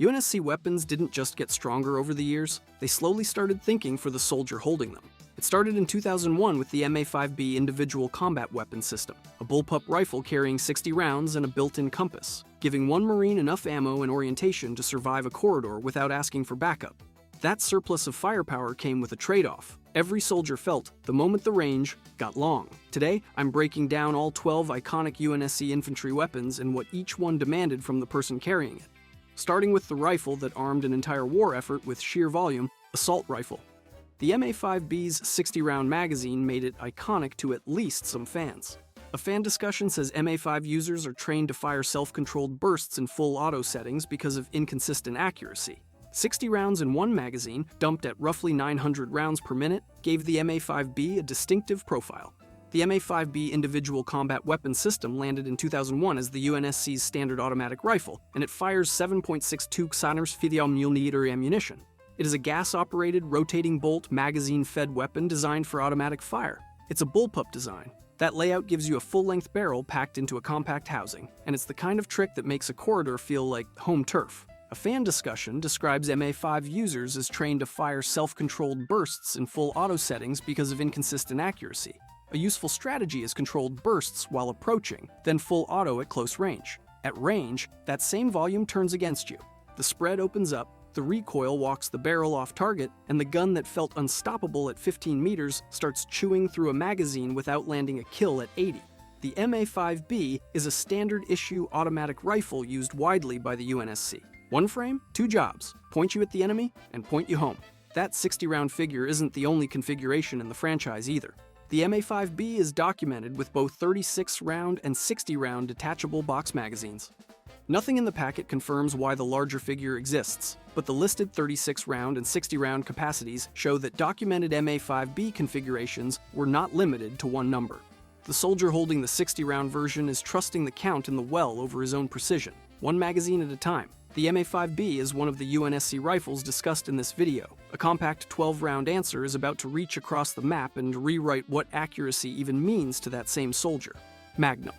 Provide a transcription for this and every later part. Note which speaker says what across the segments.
Speaker 1: UNSC weapons didn't just get stronger over the years, they slowly started thinking for the soldier holding them. It started in 2001 with the MA5B Individual Combat Weapon System, a bullpup rifle carrying 60 rounds and a built-in compass, giving one Marine enough ammo and orientation to survive a corridor without asking for backup. That surplus of firepower came with a trade-off. Every soldier felt the moment the range got long. Today, I'm breaking down all 12 iconic UNSC infantry weapons and what each one demanded from the person carrying it. Starting with the rifle that armed an entire war effort with sheer volume, assault rifle. The MA5B's 60-round magazine made it iconic to at least some fans. A fan discussion says MA5 users are trained to fire self-controlled bursts in full auto settings because of inconsistent accuracy. 60 rounds in one magazine, dumped at roughly 900 rounds per minute, gave the MA5B a distinctive profile. The MA5B Individual Combat Weapon System landed in 2001 as the UNSC's standard automatic rifle, and it fires 7.62 mm ammunition. It is a gas-operated, rotating bolt, magazine-fed weapon designed for automatic fire. It's a bullpup design. That layout gives you a full-length barrel packed into a compact housing, and it's the kind of trick that makes a corridor feel like home turf. A fan discussion describes MA5 users as trained to fire self-controlled bursts in full auto settings because of inconsistent accuracy. A useful strategy is controlled bursts while approaching, then full auto at close range. At range, that same volume turns against you. The spread opens up, the recoil walks the barrel off target, and the gun that felt unstoppable at 15 meters starts chewing through a magazine without landing a kill at 80. The MA5B is a standard-issue automatic rifle used widely by the UNSC. One frame, two jobs: point you at the enemy and point you home. That 60-round figure isn't the only configuration in the franchise either. The MA5B is documented with both 36-round and 60-round detachable box magazines. Nothing in the packet confirms why the larger figure exists, but the listed 36-round and 60-round capacities show that documented MA5B configurations were not limited to one number. The soldier holding the 60-round version is trusting the count in the well over his own precision, one magazine at a time. The MA5B is one of the UNSC rifles discussed in this video. A compact 12-round answer is about to reach across the map and rewrite what accuracy even means to that same soldier. Magnum.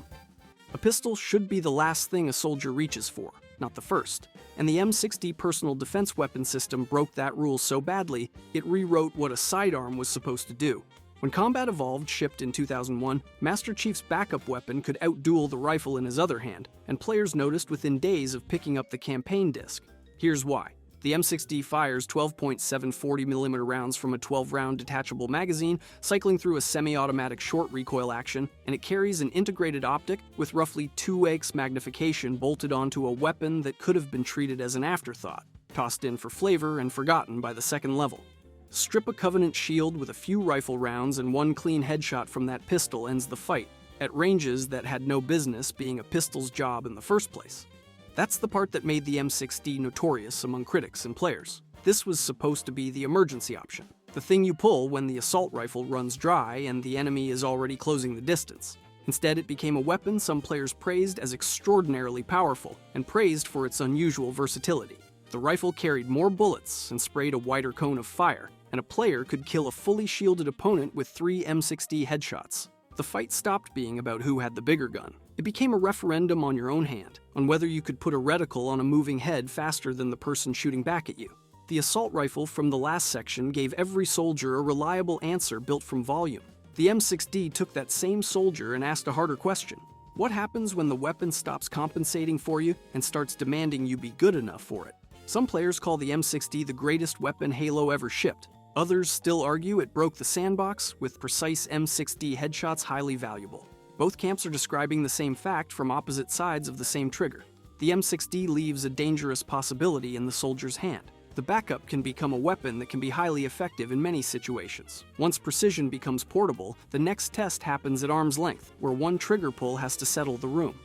Speaker 1: A pistol should be the last thing a soldier reaches for, not the first. And the M60 personal defense weapon system broke that rule so badly, it rewrote what a sidearm was supposed to do. When Combat Evolved shipped in 2001, Master Chief's backup weapon could outduel the rifle in his other hand, and players noticed within days of picking up the campaign disc. Here's why. The M60 fires 12.740mm rounds from a 12-round detachable magazine, cycling through a semi-automatic short recoil action, and it carries an integrated optic with roughly 2x magnification bolted onto a weapon that could have been treated as an afterthought, tossed in for flavor and forgotten by the second level. Strip a Covenant shield with a few rifle rounds and one clean headshot from that pistol ends the fight, at ranges that had no business being a pistol's job in the first place. That's the part that made the M60 notorious among critics and players. This was supposed to be the emergency option, the thing you pull when the assault rifle runs dry and the enemy is already closing the distance. Instead, it became a weapon some players praised as extraordinarily powerful and praised for its unusual versatility. The rifle carried more bullets and sprayed a wider cone of fire, and a player could kill a fully shielded opponent with 3 M60 headshots. The fight stopped being about who had the bigger gun. It became a referendum on your own hand, on whether you could put a reticle on a moving head faster than the person shooting back at you. The assault rifle from the last section gave every soldier a reliable answer built from volume. The M60 took that same soldier and asked a harder question. What happens when the weapon stops compensating for you and starts demanding you be good enough for it? Some players call the M60 the greatest weapon Halo ever shipped. Others still argue it broke the sandbox, with precise M60 headshots highly valuable. Both camps are describing the same fact from opposite sides of the same trigger. The M60 leaves a dangerous possibility in the soldier's hand. The backup can become a weapon that can be highly effective in many situations. Once precision becomes portable, the next test happens at arm's length, where one trigger pull has to settle the room.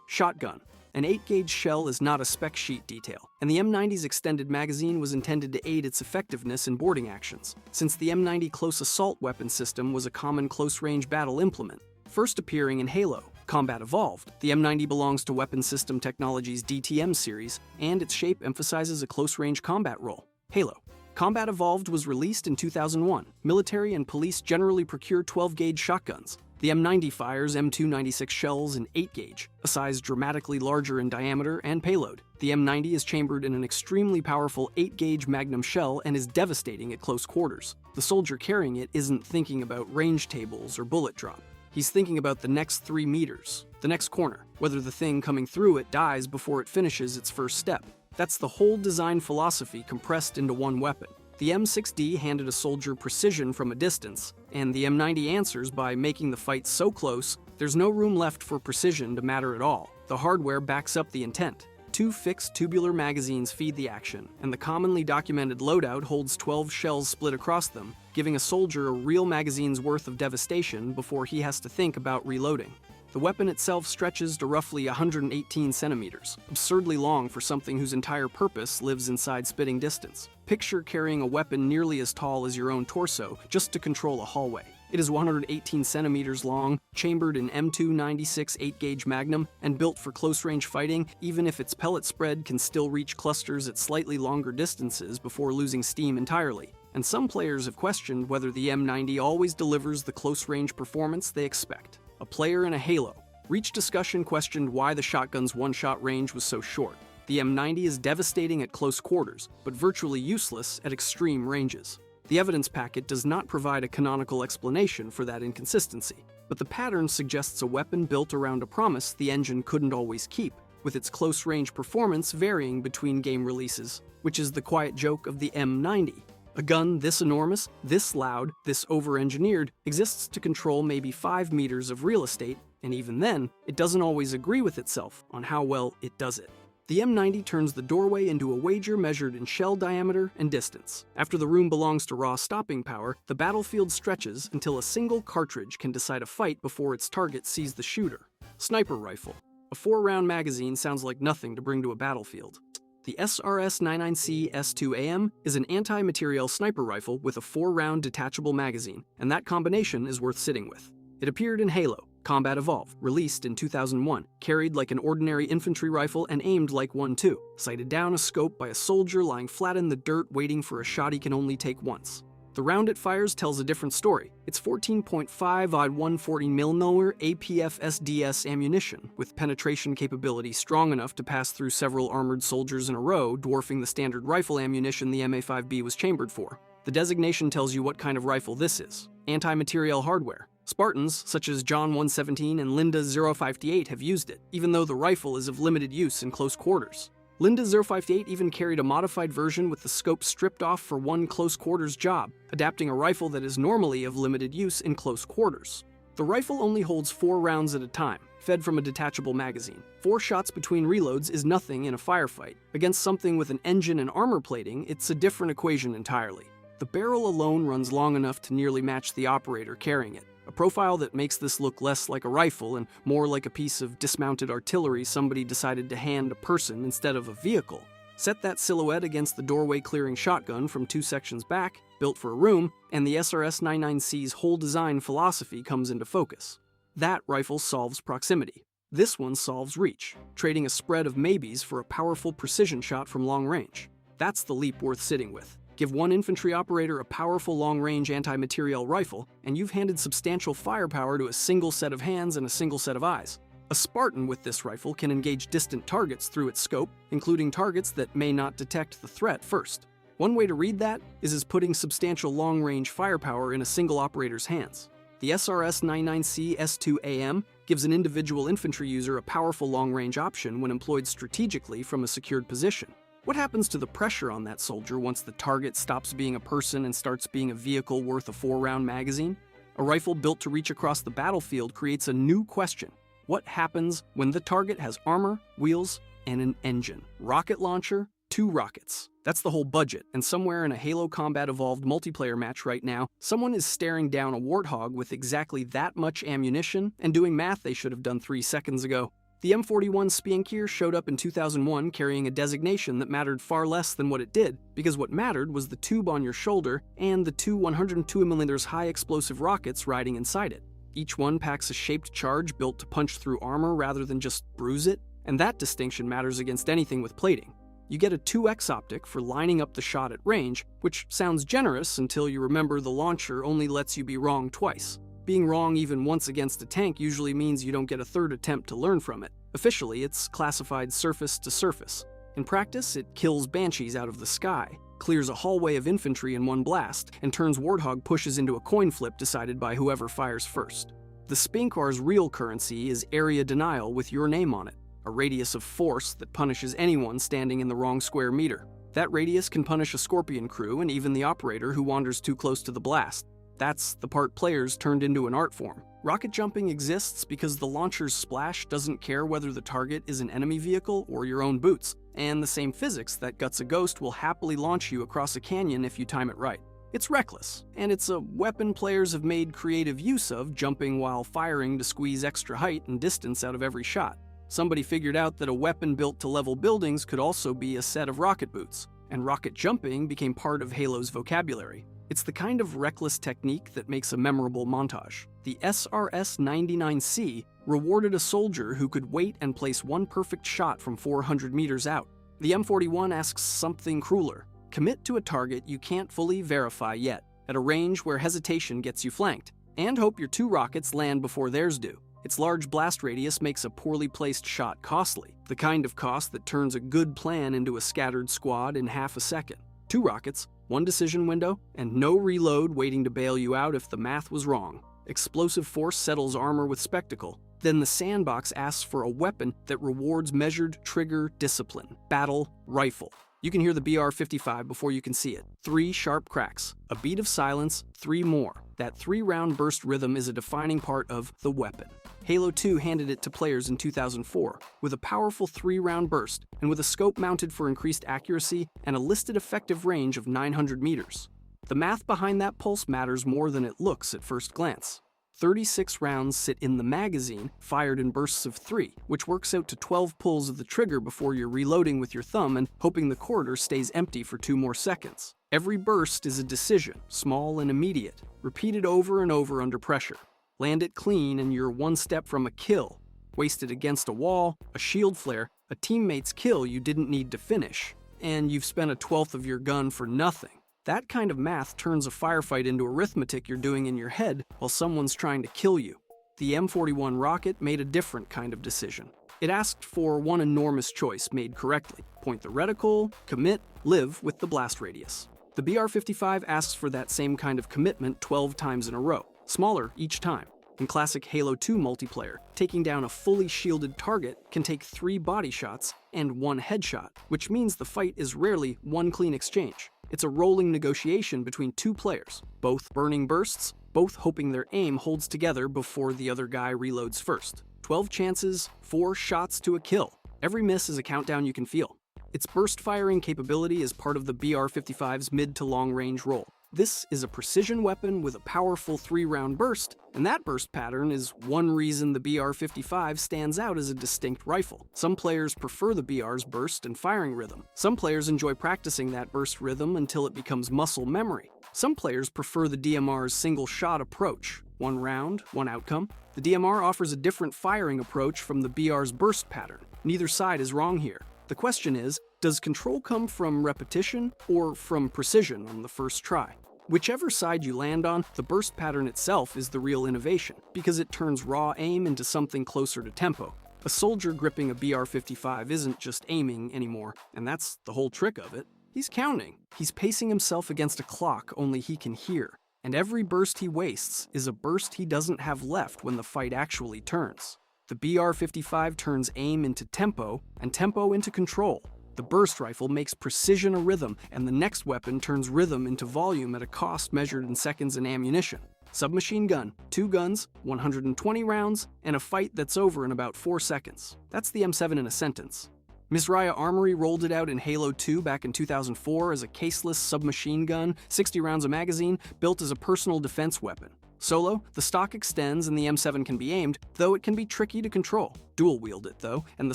Speaker 1: Shotgun. An 8-gauge shell is not a spec sheet detail, and the M90's extended magazine was intended to aid its effectiveness in boarding actions, since the M90 close assault weapon system was a common close-range battle implement. First appearing in Halo, Combat Evolved, the M90 belongs to Weapon System Technology's DTM series, and its shape emphasizes a close-range combat role. Halo. Combat Evolved was released in 2001. Military and police generally procure 12-gauge shotguns. The The M90 fires M296 shells in 8-gauge, a size dramatically larger in diameter and payload. The M90 is chambered in an extremely powerful 8-gauge Magnum shell and is devastating at close quarters. The soldier carrying it isn't thinking about range tables or bullet drop. He's thinking about the next 3 meters, the next corner, whether the thing coming through it dies before it finishes its first step. That's the whole design philosophy compressed into one weapon. The M6D handed a soldier precision from a distance, and the M90 answers by making the fight so close, there's no room left for precision to matter at all. The hardware backs up the intent. 2 fixed tubular magazines feed the action, and the commonly documented loadout holds 12 shells split across them, giving a soldier a real magazine's worth of devastation before he has to think about reloading. The weapon itself stretches to roughly 118 centimeters, absurdly long for something whose entire purpose lives inside spitting distance. Picture carrying a weapon nearly as tall as your own torso just to control a hallway. It is 118 centimeters long, chambered in M296 8-gauge Magnum, and built for close-range fighting, even if its pellet spread can still reach clusters at slightly longer distances before losing steam entirely. And some players have questioned whether the M90 always delivers the close-range performance they expect. A player in a Halo. Reach discussion questioned why the shotgun's one-shot range was so short. The M90 is devastating at close quarters, but virtually useless at extreme ranges. The evidence packet does not provide a canonical explanation for that inconsistency, but the pattern suggests a weapon built around a promise the engine couldn't always keep, with its close-range performance varying between game releases, which is the quiet joke of the M90. A gun this enormous, this loud, this over-engineered exists to control maybe 5 meters of real estate, and even then, it doesn't always agree with itself on how well it does it. The M90 turns the doorway into a wager measured in shell diameter and distance. After the room belongs to raw stopping power, the battlefield stretches until a single cartridge can decide a fight before its target sees the shooter. Sniper rifle. A 4-round magazine sounds like nothing to bring to a battlefield. The SRS-99C S2AM is an anti-materiel sniper rifle with a 4-round detachable magazine, and that combination is worth sitting with. It appeared in Halo, Combat Evolved, released in 2001, carried like an ordinary infantry rifle and aimed like one too, sighted down a scope by a soldier lying flat in the dirt waiting for a shot he can only take once. The round it fires tells a different story. It's 14.5 odd 140mm APF SDS ammunition, with penetration capability strong enough to pass through several armored soldiers in a row, dwarfing the standard rifle ammunition the MA5B was chambered for. The designation tells you what kind of rifle this is. Anti-materiel hardware. Spartans, such as John 117 and Linda 058, have used it, even though the rifle is of limited use in close quarters. Linda 058 even carried a modified version with the scope stripped off for one close quarters job, adapting a rifle that is normally of limited use in close quarters. The rifle only holds 4 rounds at a time, fed from a detachable magazine. 4 shots between reloads is nothing in a firefight. Against something with an engine and armor plating, it's a different equation entirely. The barrel alone runs long enough to nearly match the operator carrying it, a profile that makes this look less like a rifle and more like a piece of dismounted artillery somebody decided to hand a person instead of a vehicle. Set that silhouette against the doorway-clearing shotgun from 2 sections back, built for a room, and the SRS-99C's whole design philosophy comes into focus. That rifle solves proximity. This one solves reach, trading a spread of maybes for a powerful precision shot from long range. That's the leap worth sitting with. Give one infantry operator a powerful long-range anti-materiel rifle, and you've handed substantial firepower to a single set of hands and a single set of eyes. A Spartan with this rifle can engage distant targets through its scope, including targets that may not detect the threat first. One way to read that is as putting substantial long-range firepower in a single operator's hands. The SRS-99C S2AM gives an individual infantry user a powerful long-range option when employed strategically from a secured position. What happens to the pressure on that soldier once the target stops being a person and starts being a vehicle worth a 4-round magazine? A rifle built to reach across the battlefield creates a new question. What happens when the target has armor, wheels, and an engine? Rocket launcher, 2 rockets. That's the whole budget, and somewhere in a Halo Combat Evolved multiplayer match right now, someone is staring down a Warthog with exactly that much ammunition and doing math they should have done 3 seconds ago. The M41 Spiankier showed up in 2001 carrying a designation that mattered far less than what it did, because what mattered was the tube on your shoulder and the 2 102mm high explosive rockets riding inside it. Each one packs a shaped charge built to punch through armor rather than just bruise it, and that distinction matters against anything with plating. You get a 2x optic for lining up the shot at range, which sounds generous until you remember the launcher only lets you be wrong twice. Being wrong even once against a tank usually means you don't get a third attempt to learn from it. Officially, it's classified surface to surface. In practice, it kills banshees out of the sky, clears a hallway of infantry in one blast, and turns warthog pushes into a coin flip decided by whoever fires first. The Spinkar's real currency is area denial with your name on it, a radius of force that punishes anyone standing in the wrong square meter. That radius can punish a Scorpion crew and even the operator who wanders too close to the blast. That's the part players turned into an art form. Rocket jumping exists because the launcher's splash doesn't care whether the target is an enemy vehicle or your own boots, and the same physics that guts a ghost will happily launch you across a canyon if you time it right. It's reckless, and it's a weapon players have made creative use of, jumping while firing to squeeze extra height and distance out of every shot. Somebody figured out that a weapon built to level buildings could also be a set of rocket boots, and rocket jumping became part of Halo's vocabulary. It's the kind of reckless technique that makes a memorable montage. The SRS-99C rewarded a soldier who could wait and place one perfect shot from 400 meters out. The M41 asks something crueler. Commit to a target you can't fully verify yet, at a range where hesitation gets you flanked, and hope your two rockets land before theirs do. Its large blast radius makes a poorly placed shot costly, the kind of cost that turns a good plan into a scattered squad in half a second. Two rockets, one decision window, and no reload waiting to bail you out if the math was wrong. Explosive force settles armor with spectacle. Then the sandbox asks for a weapon that rewards measured trigger discipline. Battle rifle. You can hear the BR-55 before you can see it. 3 sharp cracks, a beat of silence, 3 more. That 3-round burst rhythm is a defining part of the weapon. Halo 2 handed it to players in 2004, with a powerful 3-round burst, and with a scope mounted for increased accuracy and a listed effective range of 900 meters. The math behind that pulse matters more than it looks at first glance. 36 rounds sit in the magazine, fired in bursts of 3, which works out to 12 pulls of the trigger before you're reloading with your thumb and hoping the corridor stays empty for 2 more seconds. Every burst is a decision, small and immediate, repeated over and over under pressure. Land it clean and you're one step from a kill. Waste it against a wall, a shield flare, a teammate's kill you didn't need to finish, and you've spent a 1/12 of your gun for nothing. That kind of math turns a firefight into arithmetic you're doing in your head while someone's trying to kill you. The M41 rocket made a different kind of decision. It asked for one enormous choice made correctly. Point the reticle, commit, live with the blast radius. The BR-55 asks for that same kind of commitment 12 times in a row, smaller each time. In classic Halo 2 multiplayer, taking down a fully shielded target can take 3 body shots and 1 headshot, which means the fight is rarely one clean exchange. It's a rolling negotiation between 2 players, both burning bursts, both hoping their aim holds together before the other guy reloads first. 12 chances, 4 shots to a kill. Every miss is a countdown you can feel. Its burst firing capability is part of the BR-55's mid to long range role. This is a precision weapon with a powerful 3-round burst, and that burst pattern is one reason the BR-55 stands out as a distinct rifle. Some players prefer the BR's burst and firing rhythm. Some players enjoy practicing that burst rhythm until it becomes muscle memory. Some players prefer the DMR's single-shot approach. 1 round, 1 outcome. The DMR offers a different firing approach from the BR's burst pattern. Neither side is wrong here. The question is, does control come from repetition or from precision on the first try? Whichever side you land on, the burst pattern itself is the real innovation, because it turns raw aim into something closer to tempo. A soldier gripping a BR-55 isn't just aiming anymore, and that's the whole trick of it. He's counting. He's pacing himself against a clock only he can hear, and every burst he wastes is a burst he doesn't have left when the fight actually turns. The BR-55 turns aim into tempo, and tempo into control. The burst rifle makes precision a rhythm, and the next weapon turns rhythm into volume at a cost measured in seconds and ammunition. Submachine gun, 2 guns, 120 rounds, and a fight that's over in about 4 seconds. That's the M7 in a sentence. Mizraya Armory rolled it out in Halo 2 back in 2004 as a caseless submachine gun, 60 rounds a magazine, built as a personal defense weapon. Solo, the stock extends and the M7 can be aimed, though it can be tricky to control. Dual-wield it, though, and the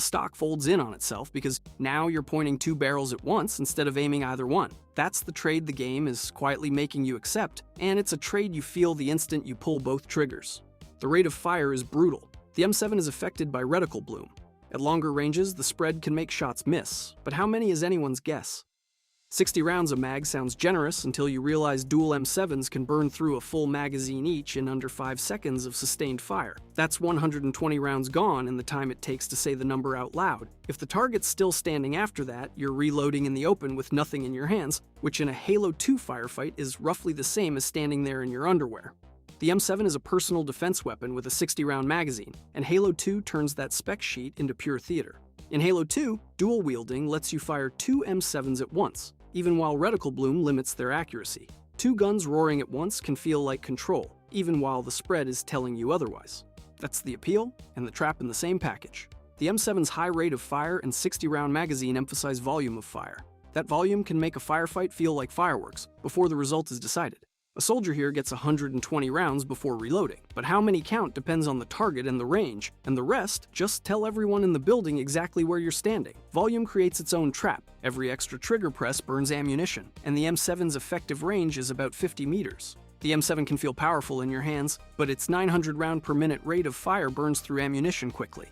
Speaker 1: stock folds in on itself because now you're pointing 2 barrels at once instead of aiming either one. That's the trade the game is quietly making you accept, and it's a trade you feel the instant you pull both triggers. The rate of fire is brutal. The M7 is affected by reticle bloom. At longer ranges, the spread can make shots miss, but how many is anyone's guess? 60 rounds a mag sounds generous until you realize dual M7s can burn through a full magazine each in under 5 seconds of sustained fire. That's 120 rounds gone in the time it takes to say the number out loud. If the target's still standing after that, you're reloading in the open with nothing in your hands, which in a Halo 2 firefight is roughly the same as standing there in your underwear. The M7 is a personal defense weapon with a 60-round magazine, and Halo 2 turns that spec sheet into pure theater. In Halo 2, dual wielding lets you fire 2 M7s at once, even while reticle bloom limits their accuracy. 2 guns roaring at once can feel like control, even while the spread is telling you otherwise. That's the appeal and the trap in the same package. The M7's high rate of fire and 60-round magazine emphasize volume of fire. That volume can make a firefight feel like fireworks before the result is decided. A soldier here gets 120 rounds before reloading, but how many count depends on the target and the range, and the rest just tell everyone in the building exactly where you're standing. Volume creates its own trap. Every extra trigger press burns ammunition, and the M7's effective range is about 50 meters. The M7 can feel powerful in your hands, but its 900 round per minute rate of fire burns through ammunition quickly.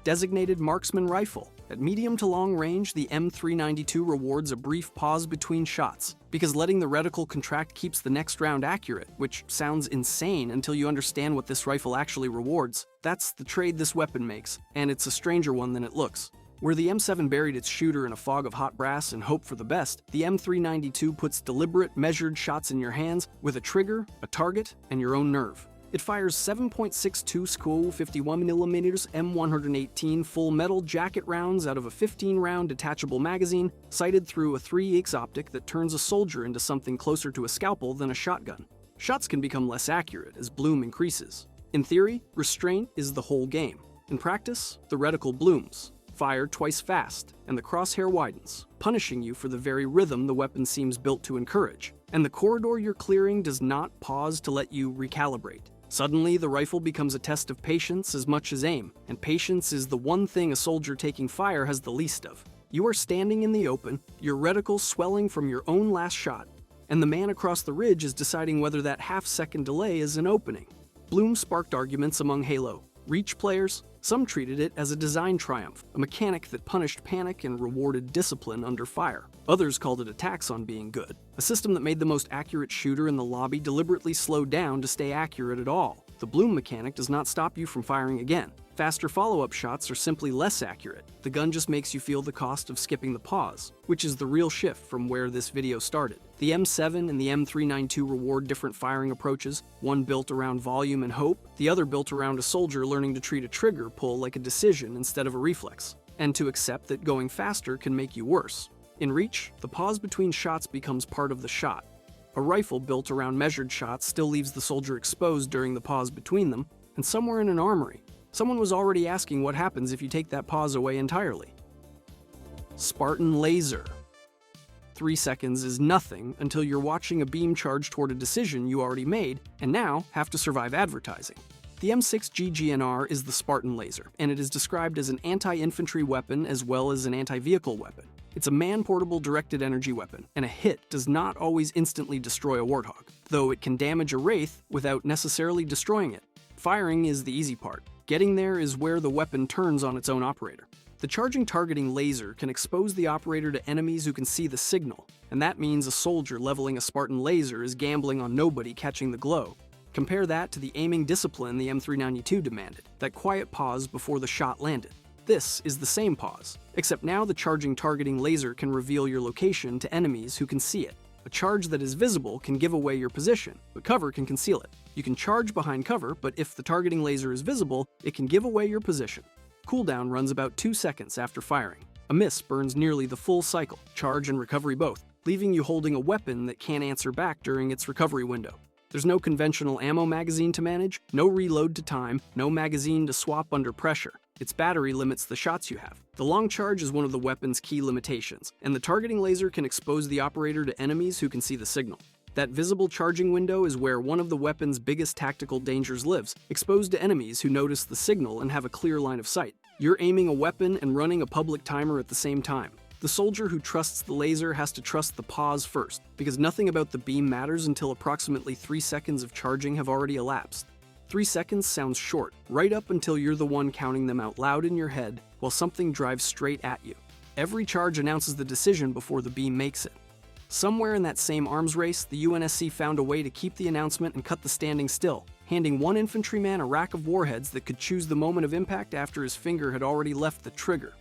Speaker 1: Designated marksman rifle. At medium to long range, the M392 rewards a brief pause between shots, because letting the reticle contract keeps the next round accurate, which sounds insane until you understand what this rifle actually rewards. That's the trade this weapon makes, and it's a stranger one than it looks. Where the M7 buried its shooter in a fog of hot brass and hope for the best, the M392 puts deliberate, measured shots in your hands with a trigger, a target, and your own nerve. It fires 7.62 SCO 51mm M118 full metal jacket rounds out of a 15-round detachable magazine, sighted through a 3x optic that turns a soldier into something closer to a scalpel than a shotgun. Shots can become less accurate as bloom increases. In theory, restraint is the whole game. In practice, the reticle blooms. Fire twice fast, and the crosshair widens, punishing you for the very rhythm the weapon seems built to encourage. And the corridor you're clearing does not pause to let you recalibrate. Suddenly, the rifle becomes a test of patience as much as aim, and patience is the one thing a soldier taking fire has the least of. You are standing in the open, your reticle swelling from your own last shot, and the man across the ridge is deciding whether that half-second delay is an opening. Bloom sparked arguments among Halo Reach players. Some treated it as a design triumph, a mechanic that punished panic and rewarded discipline under fire. Others called it a tax on being good, a system that made the most accurate shooter in the lobby deliberately slow down to stay accurate at all. The bloom mechanic does not stop you from firing again. Faster follow-up shots are simply less accurate. The gun just makes you feel the cost of skipping the pause, which is the real shift from where this video started. The M7 and the M392 reward different firing approaches, one built around volume and hope, the other built around a soldier learning to treat a trigger pull like a decision instead of a reflex, and to accept that going faster can make you worse. In Reach, the pause between shots becomes part of the shot. A rifle built around measured shots still leaves the soldier exposed during the pause between them, and somewhere in an armory, someone was already asking what happens if you take that pause away entirely. Spartan Laser. 3 seconds is nothing until you're watching a beam charge toward a decision you already made and now have to survive advertising. The M6 GGNR is the Spartan Laser, and it is described as an anti-infantry weapon as well as an anti-vehicle weapon. It's a man-portable directed energy weapon, and a hit does not always instantly destroy a Warthog, though it can damage a Wraith without necessarily destroying it. Firing is the easy part. Getting there is where the weapon turns on its own operator. The charging targeting laser can expose the operator to enemies who can see the signal, and that means a soldier leveling a Spartan laser is gambling on nobody catching the glow. Compare that to the aiming discipline the M392 demanded, that quiet pause before the shot landed. This is the same pause, except now the charging targeting laser can reveal your location to enemies who can see it. A charge that is visible can give away your position, but cover can conceal it. You can charge behind cover, but if the targeting laser is visible, it can give away your position. Cooldown runs about 2 seconds after firing. A miss burns nearly the full cycle, charge and recovery both, leaving you holding a weapon that can't answer back during its recovery window. There's no conventional ammo magazine to manage, no reload to time, no magazine to swap under pressure. Its battery limits the shots you have. The long charge is one of the weapon's key limitations, and the targeting laser can expose the operator to enemies who can see the signal. That visible charging window is where one of the weapon's biggest tactical dangers lives, exposed to enemies who notice the signal and have a clear line of sight. You're aiming a weapon and running a public timer at the same time. The soldier who trusts the laser has to trust the pause first, because nothing about the beam matters until approximately 3 seconds of charging have already elapsed. 3 seconds sounds short, right up until you're the one counting them out loud in your head while something drives straight at you. Every charge announces the decision before the beam makes it. Somewhere in that same arms race, the UNSC found a way to keep the announcement and cut the standing still, handing one infantryman a rack of warheads that could choose the moment of impact after his finger had already left the trigger.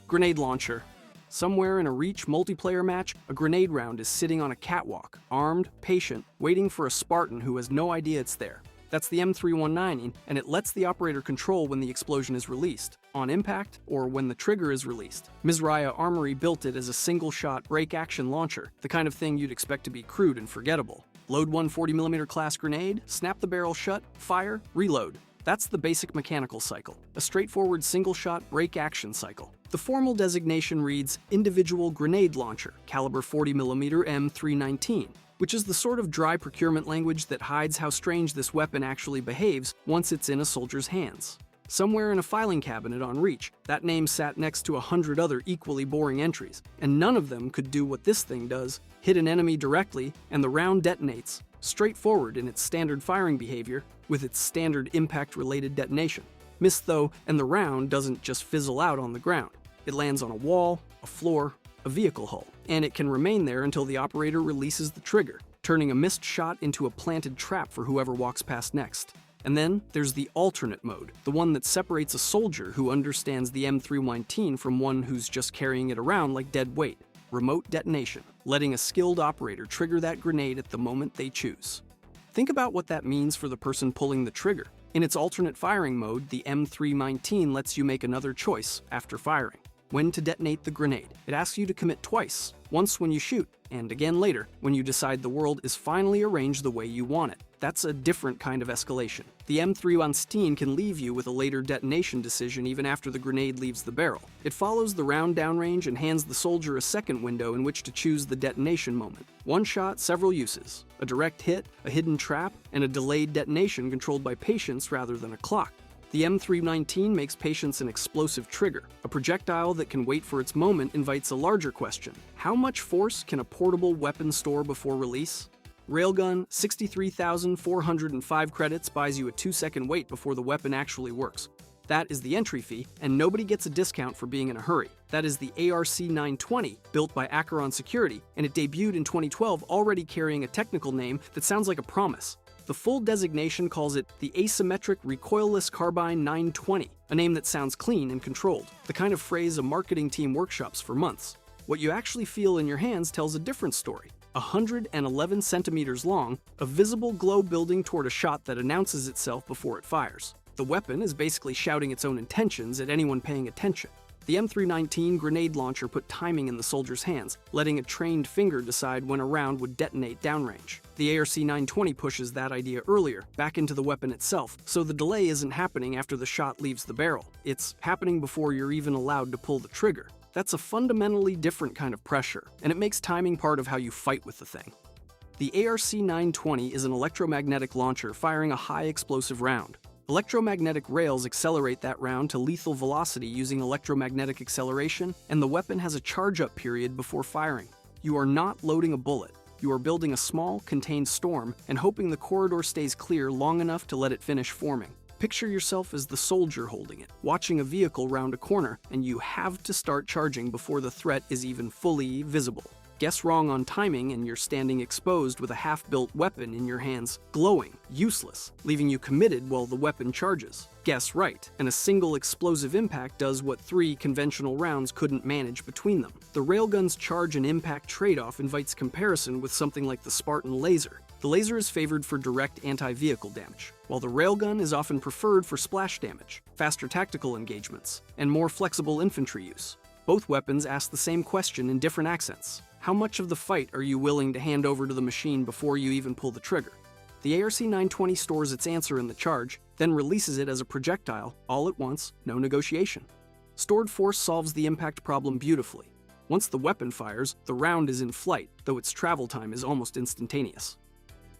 Speaker 1: Grenade launcher. Somewhere in a Reach multiplayer match, a grenade round is sitting on a catwalk, armed, patient, waiting for a Spartan who has no idea it's there. That's the M319, and it lets the operator control when the explosion is released, on impact, or when the trigger is released. Mizraya Armory built it as a single-shot break-action launcher, the kind of thing you'd expect to be crude and forgettable. Load one 40mm class grenade, snap the barrel shut, fire, reload. That's the basic mechanical cycle, a straightforward single-shot break-action cycle. The formal designation reads Individual Grenade Launcher, caliber 40mm M319, which is the sort of dry procurement language that hides how strange this weapon actually behaves once it's in a soldier's hands. Somewhere in a filing cabinet on Reach, that name sat next to 100 other equally boring entries, and none of them could do what this thing does: hit an enemy directly, and the round detonates, straightforward in its standard firing behavior, with its standard impact-related detonation. Miss though, and the round doesn't just fizzle out on the ground. It lands on a wall, a floor, a vehicle hull, and it can remain there until the operator releases the trigger, turning a missed shot into a planted trap for whoever walks past next. And then there's the alternate mode, the one that separates a soldier who understands the M319 from one who's just carrying it around like dead weight. Remote detonation, letting a skilled operator trigger that grenade at the moment they choose. Think about what that means for the person pulling the trigger. In its alternate firing mode, the M319 lets you make another choice after firing: when to detonate the grenade. It asks you to commit twice, once when you shoot, and again later, when you decide the world is finally arranged the way you want it. That's a different kind of escalation. The M319 can leave you with a later detonation decision even after the grenade leaves the barrel. It follows the round downrange and hands the soldier a second window in which to choose the detonation moment. One shot, several uses: a direct hit, a hidden trap, and a delayed detonation controlled by patience rather than a clock. The M319 makes patience an explosive trigger. A projectile that can wait for its moment invites a larger question: how much force can a portable weapon store before release? Railgun, 63,405 credits buys you a 2-second wait before the weapon actually works. That is the entry fee, and nobody gets a discount for being in a hurry. That is the ARC-920, built by Acheron Security, and it debuted in 2012 already carrying a technical name that sounds like a promise. The full designation calls it the Asymmetric Recoilless Carbine 920, a name that sounds clean and controlled, the kind of phrase a marketing team workshops for months. What you actually feel in your hands tells a different story. 111 centimeters long, a visible glow building toward a shot that announces itself before it fires. The weapon is basically shouting its own intentions at anyone paying attention. The M319 grenade launcher put timing in the soldier's hands, letting a trained finger decide when a round would detonate downrange. The ARC-920 pushes that idea earlier, back into the weapon itself, so the delay isn't happening after the shot leaves the barrel. It's happening before you're even allowed to pull the trigger. That's a fundamentally different kind of pressure, and it makes timing part of how you fight with the thing. The ARC-920 is an electromagnetic launcher firing a high explosive round. Electromagnetic rails accelerate that round to lethal velocity using electromagnetic acceleration, and the weapon has a charge-up period before firing. You are not loading a bullet. You are building a small, contained storm and hoping the corridor stays clear long enough to let it finish forming. Picture yourself as the soldier holding it, watching a vehicle round a corner, and you have to start charging before the threat is even fully visible. Guess wrong on timing and you're standing exposed with a half-built weapon in your hands, glowing, useless, leaving you committed while the weapon charges. Guess right, and a single explosive impact does what 3 conventional rounds couldn't manage between them. The railgun's charge and impact trade-off invites comparison with something like the Spartan laser. The laser is favored for direct anti-vehicle damage, while the railgun is often preferred for splash damage, faster tactical engagements, and more flexible infantry use. Both weapons ask the same question in different accents. How much of the fight are you willing to hand over to the machine before you even pull the trigger? The ARC-920 stores its answer in the charge, then releases it as a projectile, all at once, no negotiation. Stored force solves the impact problem beautifully. Once the weapon fires, the round is in flight, though its travel time is almost instantaneous.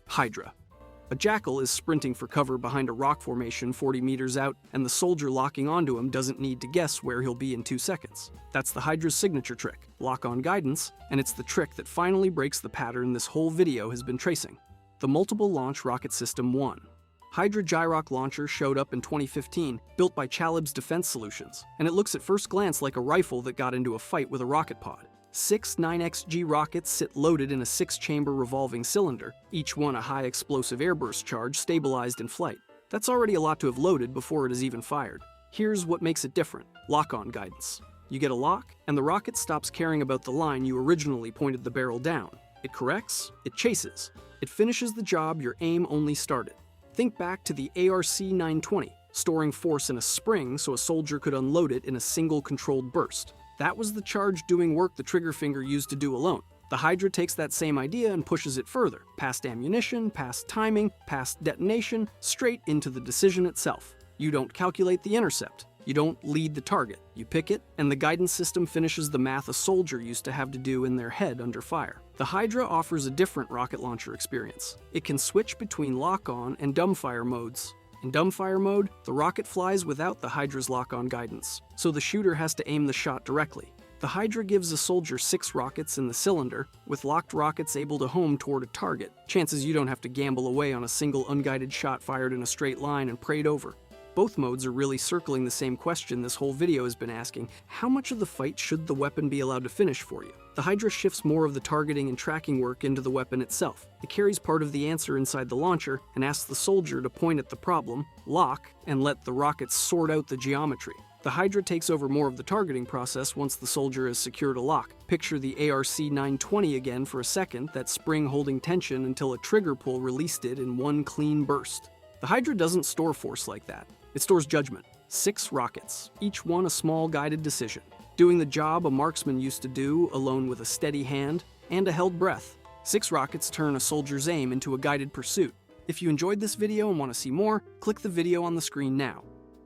Speaker 1: Hydra. A jackal is sprinting for cover behind a rock formation 40 meters out, and the soldier locking onto him doesn't need to guess where he'll be in 2 seconds. That's the Hydra's signature trick, lock-on guidance, and it's the trick that finally breaks the pattern this whole video has been tracing. The Multiple Launch Rocket System 1. Hydra Gyrock launcher showed up in 2015, built by Chalib's Defense Solutions, and it looks at first glance like a rifle that got into a fight with a rocket pod. 6 9XG rockets sit loaded in a 6-chamber revolving cylinder, each one a high-explosive airburst charge stabilized in flight. That's already a lot to have loaded before it is even fired. Here's what makes it different: lock-on guidance. You get a lock, and the rocket stops caring about the line you originally pointed the barrel down. It corrects, it chases. It finishes the job your aim only started. Think back to the ARC-920, storing force in a spring so a soldier could unload it in a single controlled burst. That was the charge doing work the trigger finger used to do alone. The Hydra takes that same idea and pushes it further, past ammunition, past timing, past detonation, straight into the decision itself. You don't calculate the intercept. You don't lead the target. You pick it, and the guidance system finishes the math a soldier used to have to do in their head under fire. The Hydra offers a different rocket launcher experience. It can switch between lock-on and dumbfire modes. In dumbfire mode, the rocket flies without the Hydra's lock-on guidance, so the shooter has to aim the shot directly. The Hydra gives a soldier 6 rockets in the cylinder, with locked rockets able to home toward a target. Chances you don't have to gamble away on a single unguided shot fired in a straight line and prayed over. Both modes are really circling the same question this whole video has been asking: how much of the fight should the weapon be allowed to finish for you? The Hydra shifts more of the targeting and tracking work into the weapon itself. It carries part of the answer inside the launcher and asks the soldier to point at the problem, lock, and let the rockets sort out the geometry. The Hydra takes over more of the targeting process once the soldier has secured a lock. Picture the ARC-920 again for a second, that spring holding tension until a trigger pull released it in one clean burst. The Hydra doesn't store force like that. It stores judgment. 6 rockets, each one a small guided decision, doing the job a marksman used to do alone with a steady hand and a held breath. 6 rockets turn a soldier's aim into a guided pursuit. If you enjoyed this video and want to see more, click the video on the screen now.